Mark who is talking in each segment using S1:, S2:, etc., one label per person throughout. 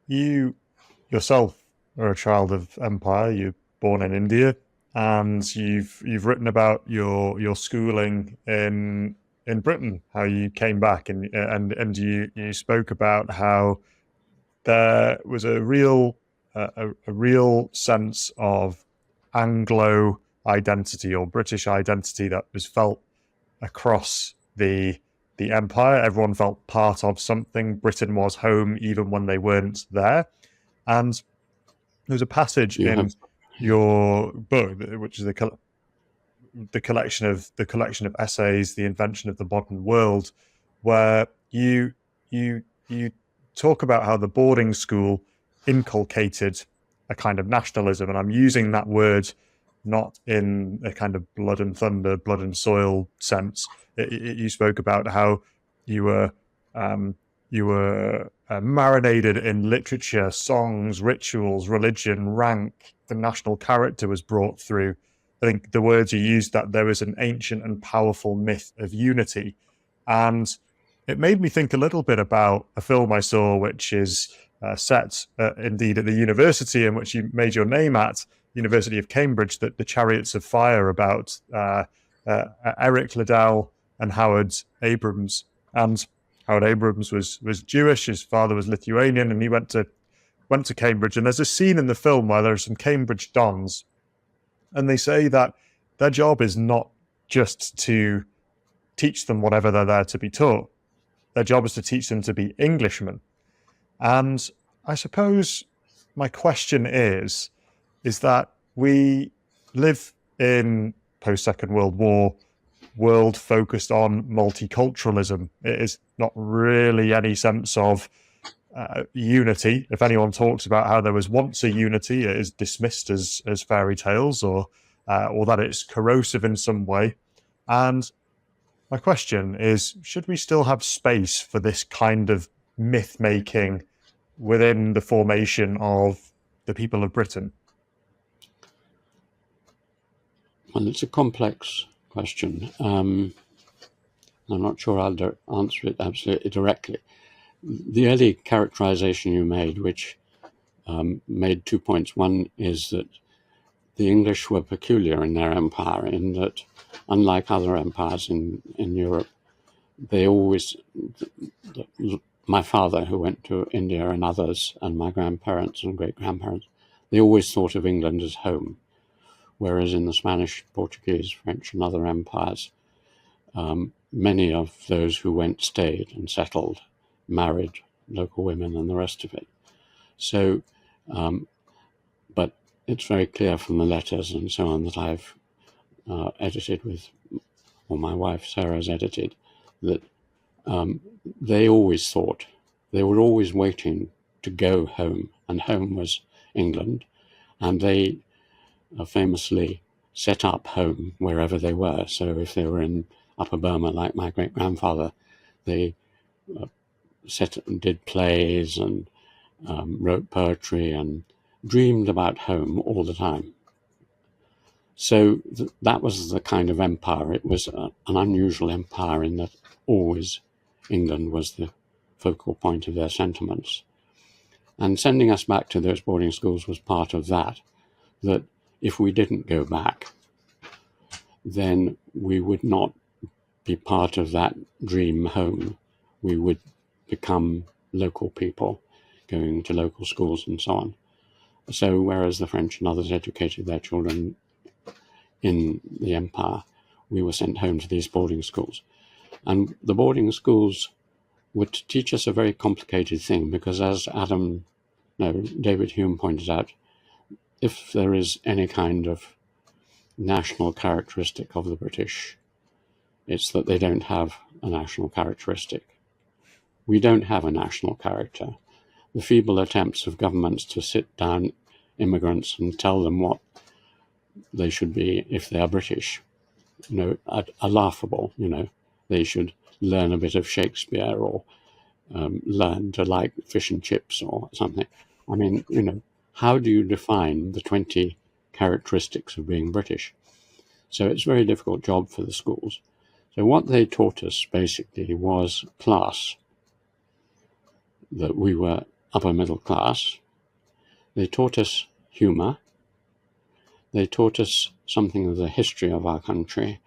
S1: you yourself are a child of empire. You're born in India, and you've written about your schooling in Britain, how you came back, and you spoke about how there was a real sense of Anglo identity or British identity that was felt across the empire. Everyone felt part of something. Britain was home even when they weren't there. And there's a passage
S2: You
S1: in
S2: have,
S1: your book, which is the collection of essays, The Invention of the Modern World, where you talk about how the boarding school inculcated a kind of nationalism, and I'm using that word not in a kind of blood and thunder, blood and soil sense. You spoke about how you were marinated in literature, songs, rituals, religion, rank. The national character was brought through. I think the words you used, that there was an ancient and powerful myth of unity. And it made me think a little bit about a film I saw, which is set indeed at the university in which you made your name at, University of Cambridge, the Chariots of Fire, about Eric Liddell and Howard Abrams. And Howard Abrams was Jewish, his father was Lithuanian, and he went to Cambridge. And there's a scene in the film where there are some Cambridge dons, and they say that their job is not just to teach them whatever they're there to be taught. Their job is to teach them to be Englishmen. And I suppose my question is that we live in post-Second World War world focused on multiculturalism. It is not really any sense of unity. If anyone talks about how there was once a unity, it is dismissed as fairy tales, or that it's corrosive in some way. And my question is, should we still have space for this kind of myth making within the formation of the people of Britain?
S2: well, it's a complex question. I'm not sure I'll answer it absolutely directly. The early characterization you made, which made 2 points. One is that the English were peculiar in their empire, in that, unlike other empires in Europe, they always, my father, who went to India, and others, and my grandparents and great-grandparents, they always thought of England as home. Whereas in the Spanish, Portuguese, French, and other empires, many of those who went stayed and settled, married local women and the rest of it. So, but it's very clear from the letters and so on that I've edited with, or my wife Sarah's edited, that they always thought, they were always waiting to go home, and home was England, and they famously set up home wherever they were. So if they were in Upper Burma, like my great-grandfather, they did plays and wrote poetry and dreamed about home all the time. So that was the kind of empire. It was an unusual empire in that always England was the focal point of their sentiments. And sending us back to those boarding schools was part of that if we didn't go back, then we would not be part of that dream home. We would become local people, going to local schools and so on. So whereas the French and others educated their children in the empire, we were sent home to these boarding schools. And the boarding schools would teach us a very complicated thing, because as David Hume pointed out, if there is any kind of national characteristic of the British, it's that they don't have a national characteristic. We don't have a national character. The feeble attempts of governments to sit down immigrants and tell them what they should be if they are British, are laughable. They should learn a bit of Shakespeare, or learn to like fish and chips or something. I mean, how do you define the 20 characteristics of being British? So it's a very difficult job for the schools. So what they taught us basically was class, that we were upper middle class. They taught us humour. They taught us something of the history of our country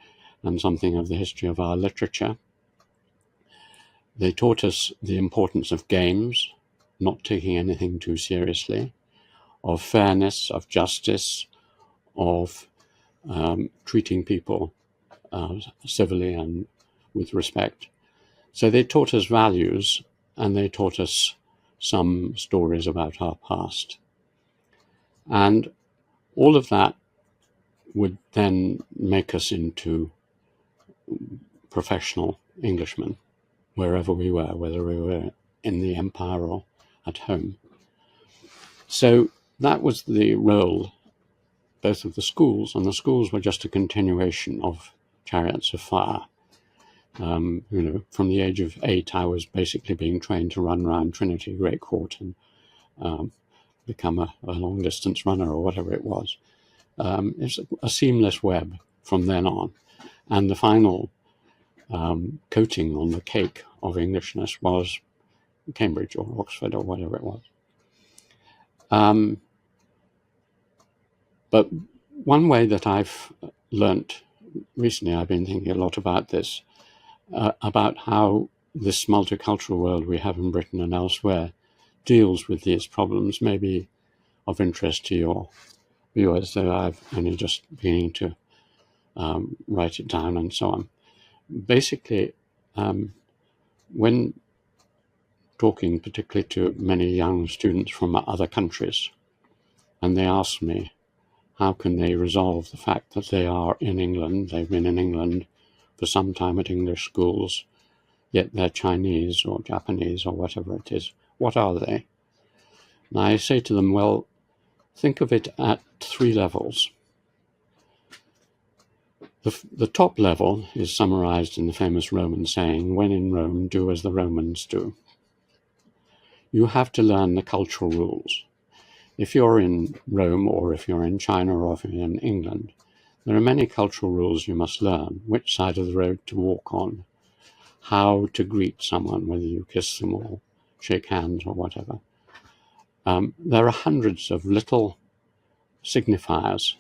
S2: and something of the history of our literature. They taught us the importance of games, not taking anything too seriously, of fairness, of justice, of treating people civilly and with respect. So they taught us values, and they taught us some stories about our past. And all of that would then make us into professional Englishmen, wherever we were, whether we were in the empire or at home. So that was the role both of the schools, and the schools were just a continuation of Chariots of Fire. From the age of 8, I was basically being trained to run around Trinity Great Court and become a long-distance runner or whatever it was. It's a seamless web from then on. And the final coating on the cake of Englishness was Cambridge or Oxford or whatever it was. But one way that I've learnt recently, I've been thinking a lot about this, about how this multicultural world we have in Britain and elsewhere deals with these problems, may be of interest to your viewers, though I've only just beginning to write it down and so on. Basically, when talking particularly to many young students from other countries, and they ask me, how can they resolve the fact that they are in England, they've been in England for some time at English schools, yet they're Chinese or Japanese or whatever it is. What are they? And I say to them, well, think of it at 3 levels. The top level is summarized in the famous Roman saying, when in Rome, do as the Romans do. You have to learn the cultural rules. If you're in Rome, or if you're in China, or if you're in England, there are many cultural rules you must learn: which side of the road to walk on, how to greet someone, whether you kiss them or shake hands or whatever. There are hundreds of little signifiers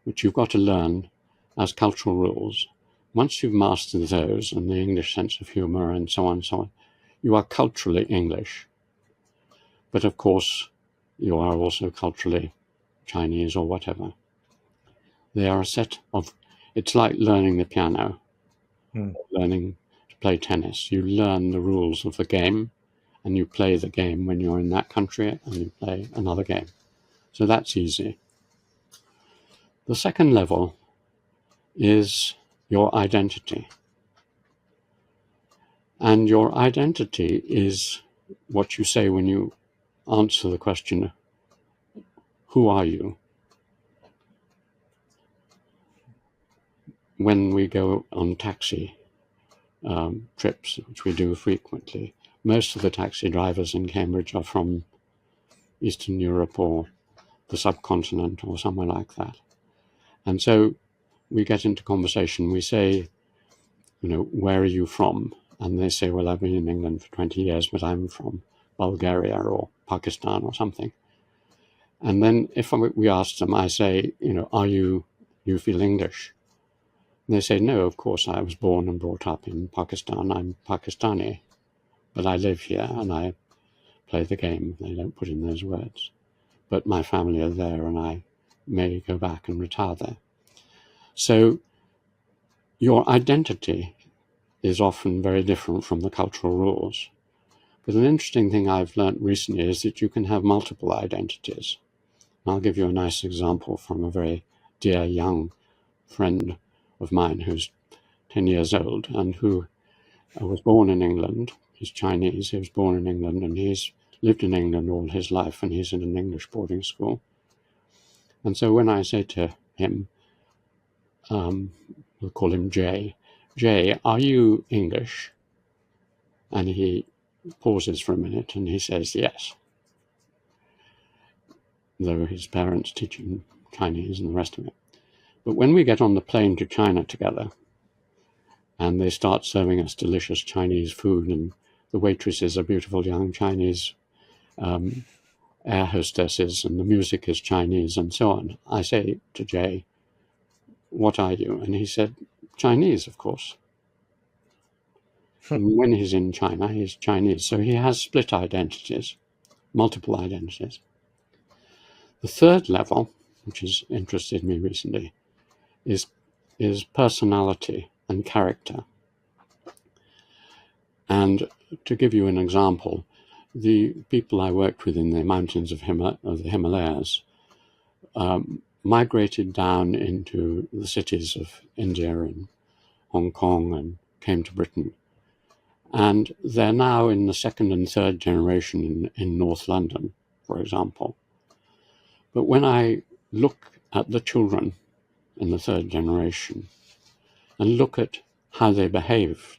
S2: which you've got to learn as cultural rules. Once you've mastered those and the English sense of humour and so on, you are culturally English. But of course, you are also culturally Chinese or whatever. They are a set of, it's like learning the piano, learning to play tennis. You learn the rules of the game, and you play the game when you're in that country, and you play another game. So that's easy. The second level is your identity. And your identity is what you say when you answer the question, who are you? When we go on taxi trips, which we do frequently, most of the taxi drivers in Cambridge are from Eastern Europe or the subcontinent or somewhere like that. And so we get into conversation. We say, where are you from? And they say, well, I've been in England for 20 years, but I'm from Bulgaria or Pakistan or something. And then if we ask them, I say, you feel English? And they say, no, of course, I was born and brought up in Pakistan. I'm Pakistani, but I live here and I play the game. They don't put in those words. But my family are there and I may go back and retire there. So your identity is often very different from the cultural rules. But an interesting thing I've learnt recently is that you can have multiple identities. I'll give you a nice example from a very dear young friend of mine who's 10 years old and who was born in England. He's Chinese. He was born in England and he's lived in England all his life, and he's in an English boarding school. And so when I say to him, we'll call him Jay, are you English? And he pauses for a minute and he says yes, though his parents teach him Chinese and the rest of it. But when we get on the plane to China together and they start serving us delicious Chinese food, and the waitress is a beautiful young Chinese air hostesses and the music is Chinese and so on. I say to Jay, what are you? And he said, Chinese, of course. And when he's in China, he's Chinese. So he has split identities, multiple identities. The third level, which has interested me recently, is personality and character. And to give you an example, the people I worked with in the mountains of the Himalayas migrated down into the cities of India and Hong Kong and came to Britain. And they're now in the second and third generation in North London, for example. But when I look at the children in the third generation and look at how they behave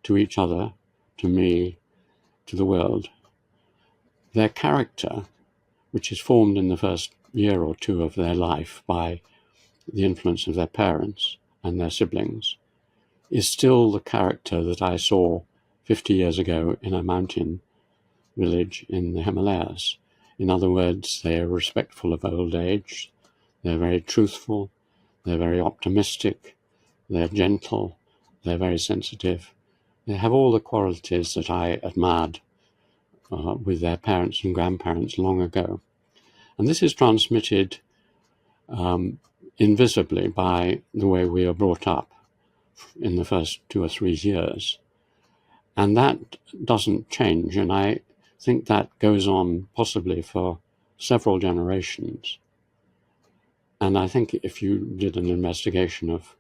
S2: to each other, to me, to the world, their character, which is formed in the first year or two of their life by the influence of their parents and their siblings, is still the character that I saw 50 years ago in a mountain village in the Himalayas. In other words, they are respectful of old age, they're very truthful, they're very optimistic, they're gentle, they're very sensitive. They have all the qualities that I admired with their parents and grandparents long ago. And this is transmitted invisibly by the way we are brought up in the first 2 or 3 years. And that doesn't change. And I think that goes on possibly for several generations. And I think if you did an investigation of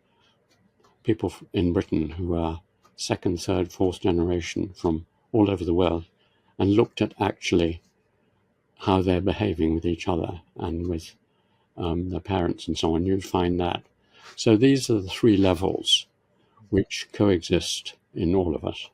S2: people in Britain who are second, third, fourth generation from all over the world and looked at actually how they're behaving with each other and with their parents and so on, you'd find that. So these are the 3 levels which coexist in all of us.